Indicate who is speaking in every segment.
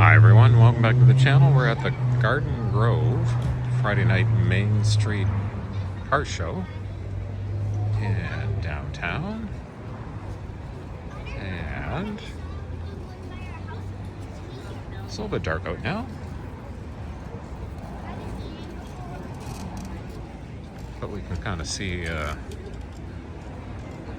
Speaker 1: Hi everyone, welcome back to the channel. We're at the Garden Grove Friday night Main Street car show in downtown. And it's a little bit dark out now, but we can kind of see how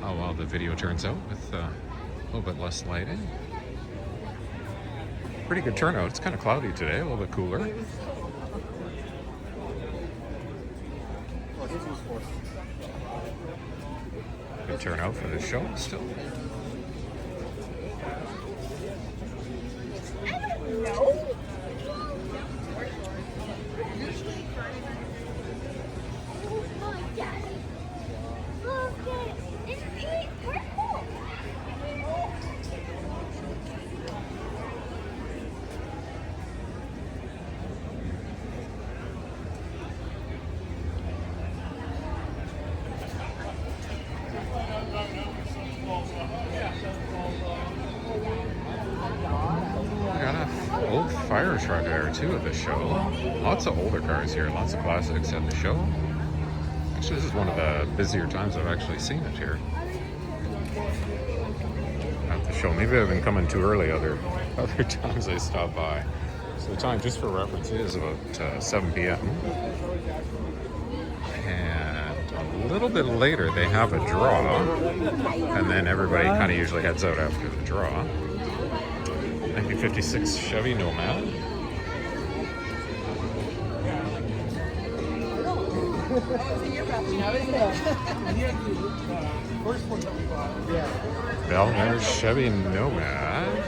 Speaker 1: well the video turns out with a little bit less lighting. Pretty good turnout. It's kind of cloudy today, a little bit cooler. Good turnout for this show still. Old fire truck there too at the show. Lots of older cars here, lots of classics at the show. Actually, this is one of the busier times I've actually seen it here at the show. Maybe I've been coming too early other times I stop by. So the time, just for reference, is about 7 p.m. And a little bit later they have a draw, and then everybody kind of usually heads out after the draw. 1956 Chevy Nomad. Bellmare Chevy Nomad.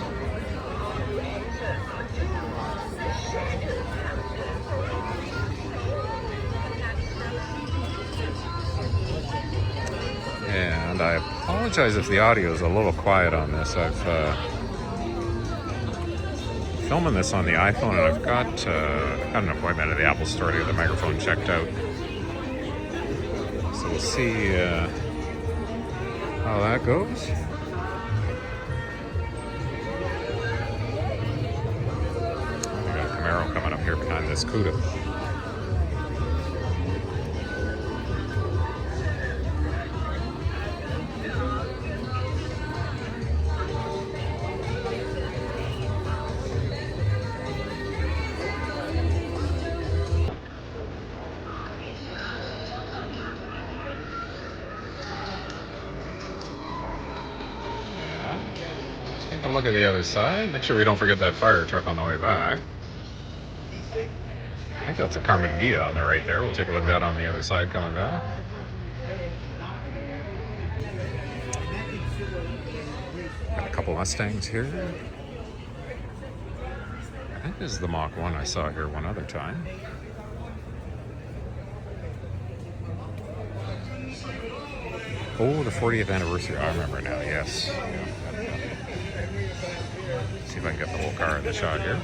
Speaker 1: And I apologize if the audio is a little quiet on this. I've filming this on the iPhone, and I've got an appointment at the Apple store to get the microphone checked out. So we'll see how that goes. We got a Camaro coming up here behind this Cuda. Take a look at the other side. Make sure we don't forget that fire truck on the way back. I think that's a Carmen Gia on the right there. We'll take a look at that on the other side coming back. Got a couple Mustangs here. I think this is the Mach 1 I saw here one other time. Oh, the 40th anniversary. I remember now, yes. Yeah. See if I can get the whole car in the shot here.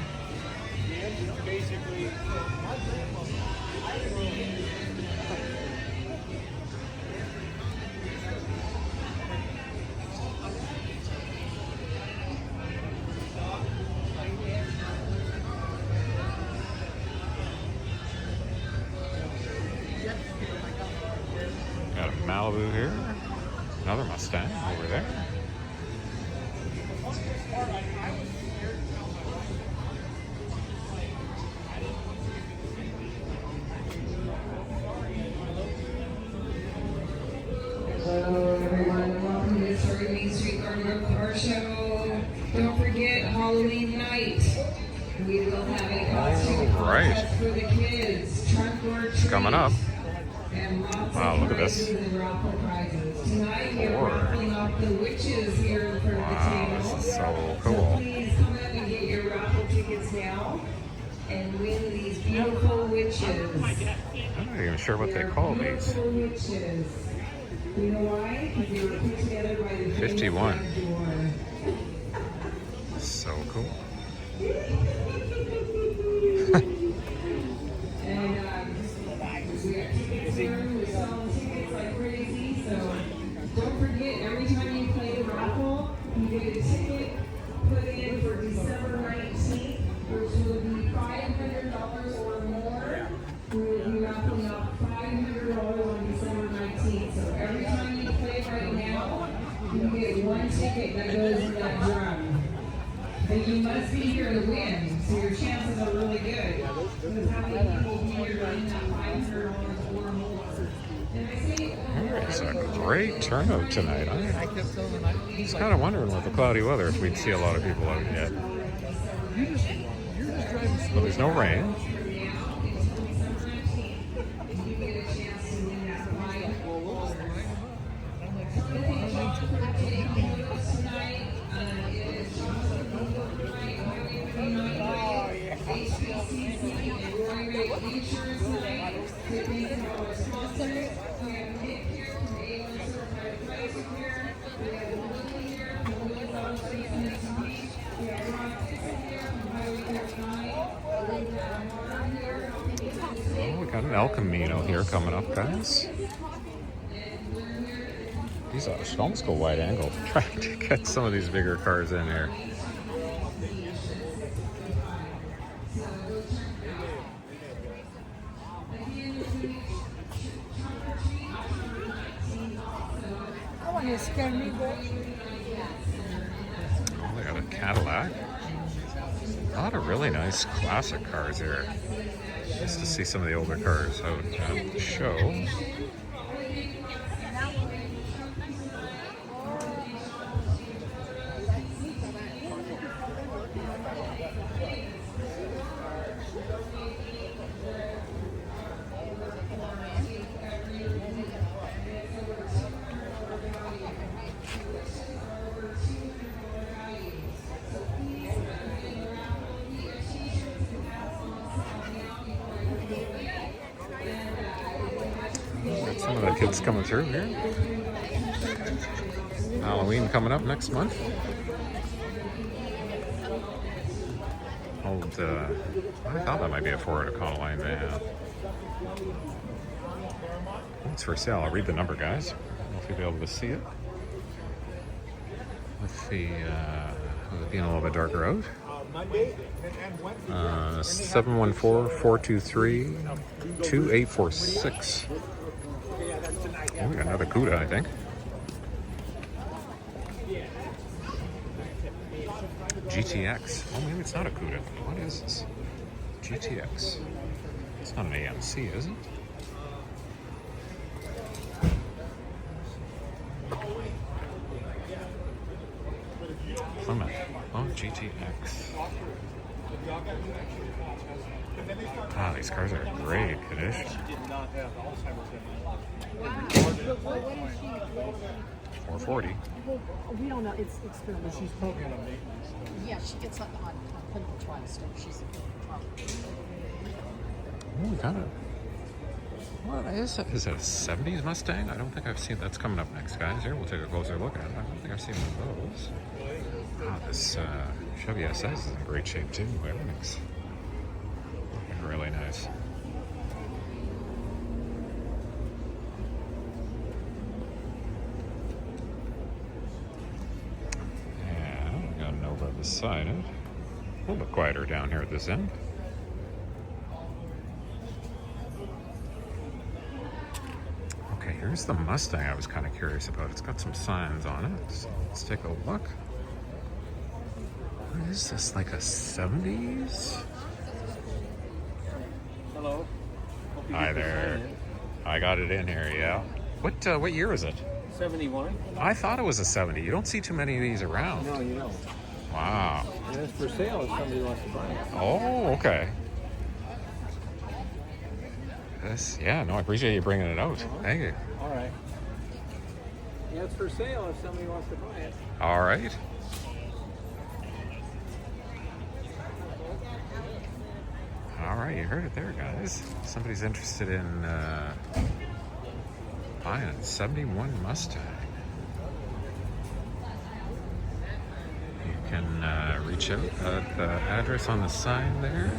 Speaker 1: Got a Malibu here. Another Mustang over there.
Speaker 2: Hello everyone, welcome to the Main Street Garden Grove Car Show. Don't forget Halloween night. We will have a costume contest for the kids. Trunk or treat.
Speaker 1: Coming up.
Speaker 2: And lots
Speaker 1: Wow,
Speaker 2: of
Speaker 1: look at this.
Speaker 2: and raffle prizes. Tonight we're raffling off the witches here in front of the table.
Speaker 1: This is so cool.
Speaker 2: So please come up and get your raffle tickets now and win these beautiful witches.
Speaker 1: I'm not even sure what they call these.
Speaker 2: Beautiful witches. You know why? Because they were put together by the
Speaker 1: 51. So cool.
Speaker 2: And we got tickets here. We're selling tickets like crazy. So don't forget, every time you play the raffle, you get a ticket put in for December 19th. ticket that goes in that drum. But you must be here to win, so your chances are really good. Because how many people be here to win that $500 or more? And I say,
Speaker 1: It's a great turnout tonight. I was kind of wondering with the cloudy weather if we'd see a lot of people out yet. But there's no rain. Oh, we got an El Camino here coming up, guys. These should almost go wide angle trying to get some of these bigger cars in here.
Speaker 3: Oh,
Speaker 1: they got a Cadillac. A lot of really nice classic cars here. Just to see some of the older cars out at the show. Some of the kids coming through here. Halloween coming up next month. I thought that might be a Ford Econoline van. It's for sale. I'll read the number, guys. I don't know if you'll be able to see it. With the with it being a little bit darker out. 714-423-2846. Oh, we got another CUDA, I think. GTX. Oh, maybe it's not a CUDA. What is this? GTX. It's not an AMC, is it? Plymouth. Oh, GTX. Ah, these cars are in great condition. 440.
Speaker 3: We don't know. It's experiment.
Speaker 4: She's poking on maintenance.
Speaker 3: Yeah, she gets on clinical trials. She's
Speaker 1: Oh, we got it. What is it? Is it a 70s Mustang? I don't think I've seen that's coming up next, guys. Here, we'll take a closer look at it. I don't think I've seen one of those. Ah, this Chevy SS is in great shape too. Everything's looking really nice. And we got Nova beside it. A little bit quieter down here at this end. Okay, here's the Mustang I was kind of curious about. It's got some signs on it. So let's take a look. What is this, like a 70s?
Speaker 4: Hello.
Speaker 1: Hi there. I got it in here, yeah. What year is it?
Speaker 4: 71.
Speaker 1: I thought it was a 70. You don't see too many of these around.
Speaker 4: No, you don't.
Speaker 1: Wow.
Speaker 4: And it's for sale if somebody wants to buy it.
Speaker 1: Oh, okay. I appreciate you bringing it out. Thank you.
Speaker 4: All right. Yeah, it's for sale if somebody wants to buy it.
Speaker 1: All right. All right, you heard it there, guys. Somebody's interested in buying a 71 Mustang. You can reach out at the address on the sign there.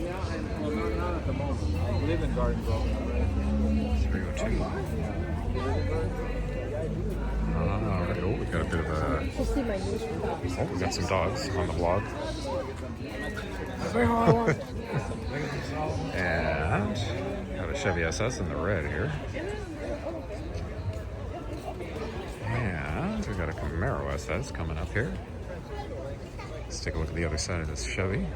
Speaker 4: Yeah, well, not at the moment. I live in Garden Grove.
Speaker 1: 302. Right. Oh, we got a bit of a... Oh, we got some dogs on the vlog. And got a Chevy SS in the red here. got a Camaro SS coming up here. Let's take a look at the other side of this Chevy.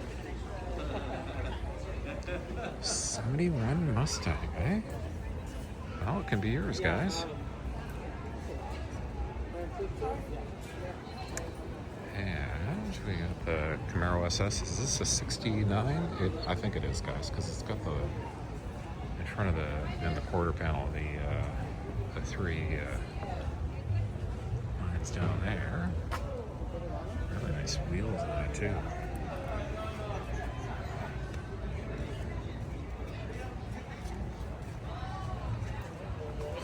Speaker 1: 71 Mustang, eh? Well, it can be yours, guys. And we got the Camaro SS. Is this a 69? I think it is, guys, because it's got the in front of in the quarter panel the three lines down there. Really nice wheels on it too.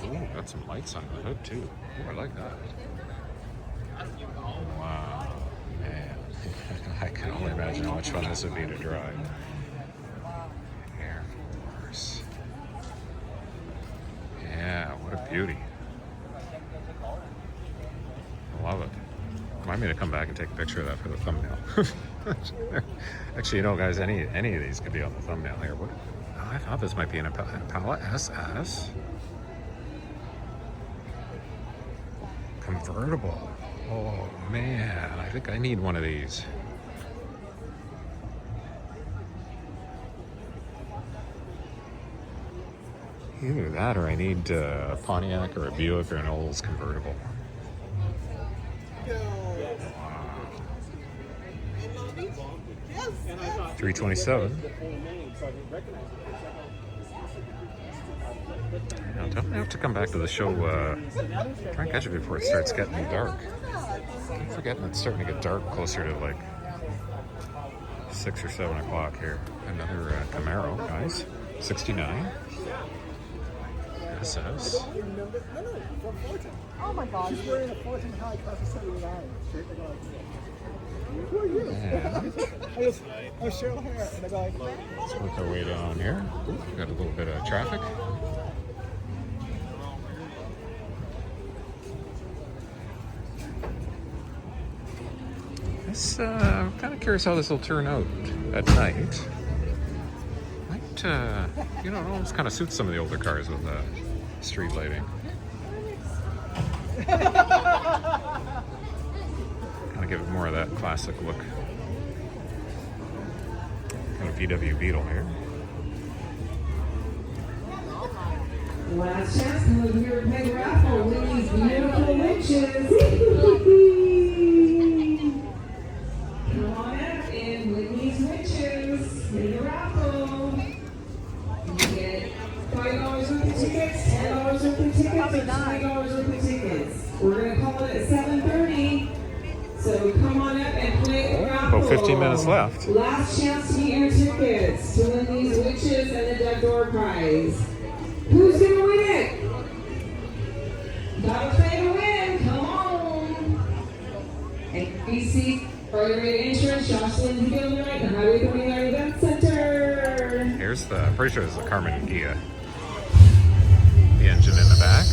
Speaker 1: Ooh, got some lights on the hood too. Ooh, I like that. Wow, man. I can only imagine how much fun this would be to drive. Air Force. Yeah, what a beauty. I love it. Remind me to come back and take a picture of that for the thumbnail. Actually, you know, guys, any of these could be on the thumbnail here. What? Oh, I thought this might be an Impala SS. Convertible. Oh man, I think I need one of these. Either that or I need a Pontiac or a Buick or an Olds convertible. Wow. 327. Now, don't have to come back to the show. Try and catch it before it starts getting dark. I keep forgetting it's starting to get dark closer to like 6 or 7 o'clock here. Another Camaro, guys. 69. SS.
Speaker 3: Oh my God.
Speaker 4: She's wearing a Fortune high class of 79. Who are you?
Speaker 1: Yeah.
Speaker 4: I was Cheryl Hair, and I go like,
Speaker 1: Let's work our way down here. Ooh, got a little bit of traffic. This, I'm kind of curious how this will turn out at night. Might, you know, it almost kind of suits some of the older cars with the street lighting. Kind of give it more of that classic look. Got a VW Beetle here.
Speaker 2: Last chance to look here at Peg Raffle with these beautiful witches. Come on up and with these witches, Peg Raffle. You get $5 worth of tickets, $10 worth of tickets, and $20 worth of tickets. We're going to call it at 7:30. So come on up and play at Raffle.
Speaker 1: About 15 minutes left.
Speaker 2: Last chance to get your tickets to win these witches and the Deck Door prize. Who's gonna win it? Gotta play to win. Come on. ABC, Early Insurance, Jocelyn Hill, right? The Highway 29 Event Center.
Speaker 1: Here's the, I'm pretty sure it's the Carmen Gia. The engine in the back.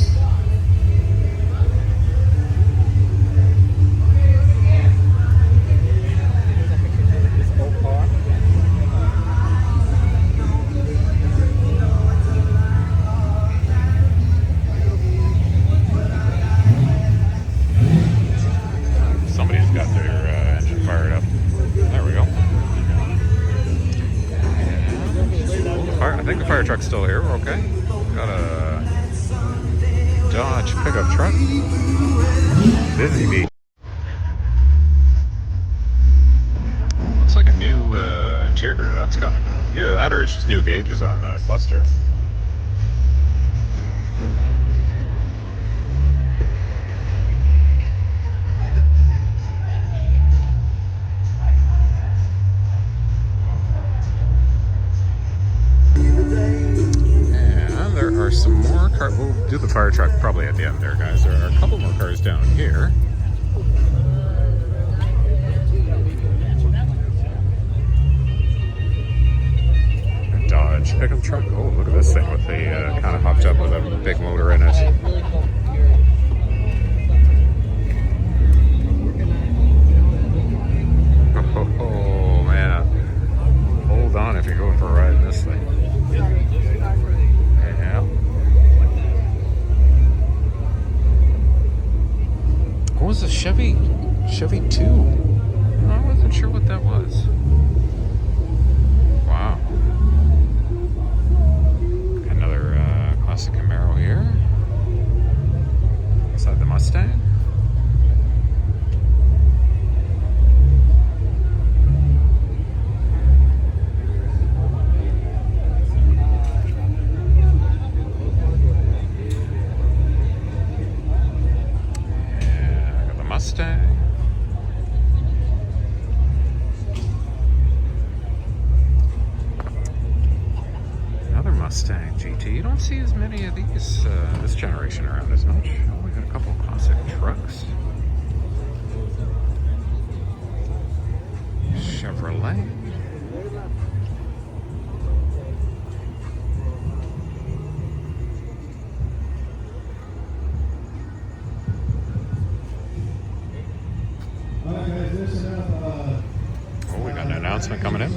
Speaker 1: Somebody's got their engine fired up. There we go. I think the fire truck's still here. We're okay. Got a Dodge pickup truck. Busy bee. Looks like a new interior. That's got, yeah, that or it's just new gauges on the cluster. And there are some more cars. We'll do the fire truck probably at the end there, guys. There are a couple more cars down here. A Dodge pickup truck. Oh, look at this was a Chevy 2. I wasn't sure what that was. Wow. Another classic Camaro here. Inside the Mustang. Mustang. Another Mustang GT. You don't see as many of these this generation around as much. Oh, we got a couple of classic trucks. Chevrolet. Oh, we got an announcement coming in.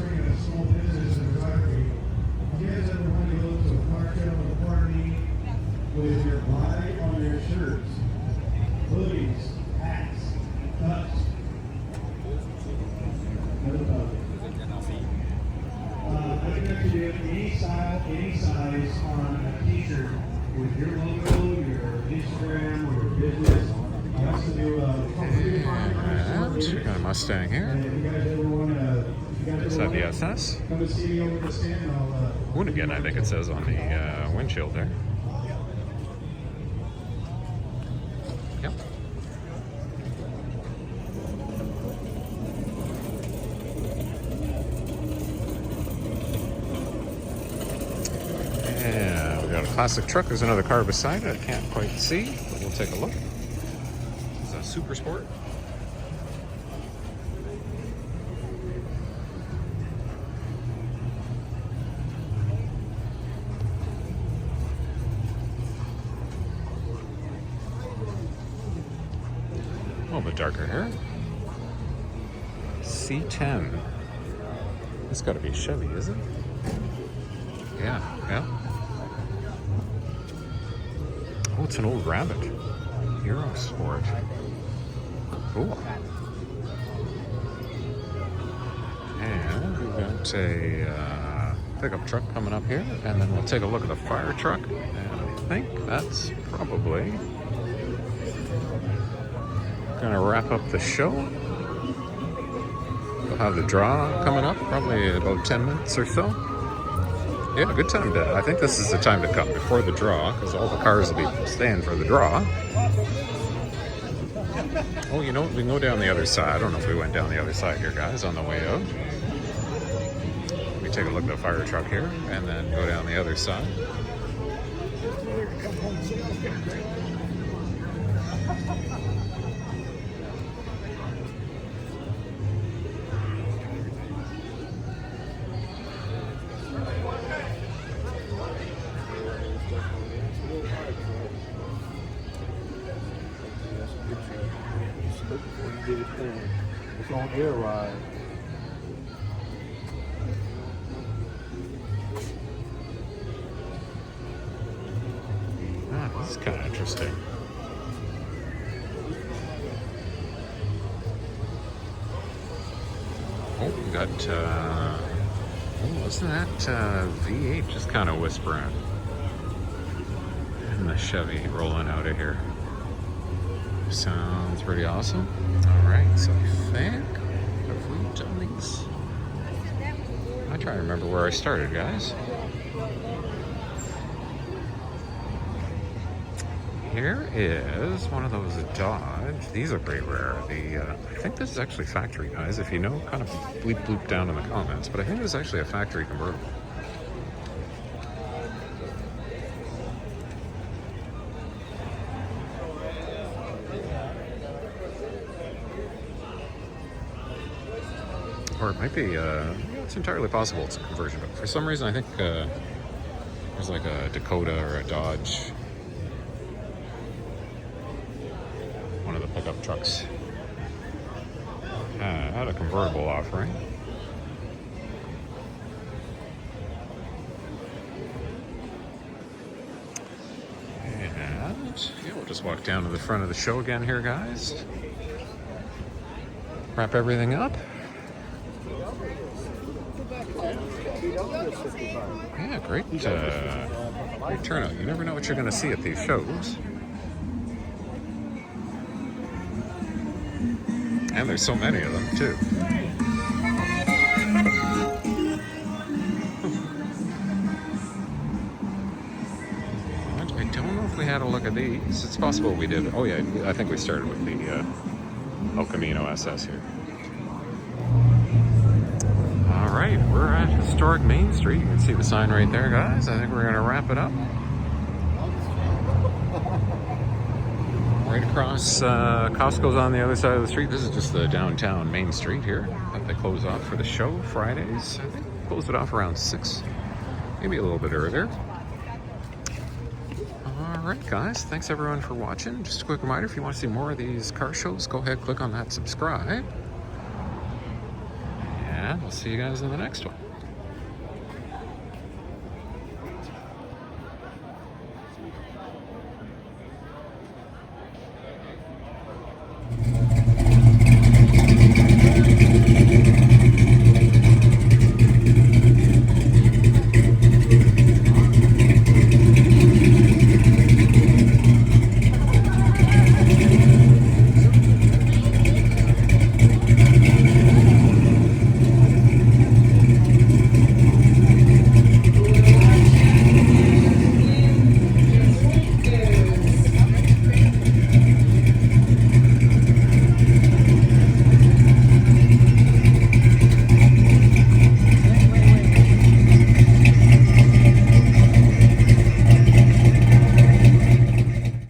Speaker 5: With your body on your shirts, hoodies, hats, cups. I can actually do any style, any size on a t-shirt with your logo, your Instagram, or your business. I also do
Speaker 1: And we got a Mustang here.
Speaker 5: and if you guys ever want to,
Speaker 1: Is that the SS?
Speaker 5: come and see me over the stand, I'll
Speaker 1: Hoonigan, I think it says on the windshield there. Yep. And we got a classic truck. There's another car beside it. I can't quite see, but we'll take a look. It's a Super Sport. A little bit darker here. C10. It's got to be a Chevy, is it? Yeah, yeah. Oh, it's an old Rabbit. Hero Sport. Cool. And we've got a pickup truck coming up here, and then we'll take a look at the fire truck, and I think that's probably gonna wrap up the show. We'll have the draw coming up, probably about 10 minutes or so. Yeah, good time to, I think this is the time to come before the draw, because all the cars will be staying for the draw. Oh, you know what, we can go down the other side. I don't know if we went down the other side here, guys, on the way out. We take a look at the fire truck here, and then go down the other side.
Speaker 4: It's on air ride.
Speaker 1: Ah, this is kind of interesting. Oh, we got, oh, wasn't that V8 just kind of whispering? And the Chevy rolling out of here. Sounds pretty awesome. All right, so I think, have we done these? I try to remember where I started, guys. Here is one of those Dodge. These are pretty rare. I think this is actually factory, guys. If you know, kind of bleep bloop down in the comments. But I think this is actually a factory convertible. Or it might be, it's entirely possible it's a conversion. But for some reason, I think there's like a Dakota or a Dodge. One of the pickup trucks had a convertible offering. And yeah, we'll Just walk down to the front of the show again here, guys. Wrap everything up. Yeah, great turnout. You never know what you're going to see at these shows. And there's so many of them, too. I don't know if we had a look at these. It's possible we did. Oh, yeah, I think we started with the El Camino SS here. All right, we're at historic Main Street. You can see the sign right there, guys. I think we're going to wrap it up. Right across, Costco's on the other side of the street. This is just the downtown Main Street here. But they close off for the show Fridays. I think closed it off around 6, maybe a little bit earlier. All right, guys. Thanks everyone for watching. Just a quick reminder: if you want to see more of these car shows, go ahead, click on that subscribe. And we'll see you guys in the next one.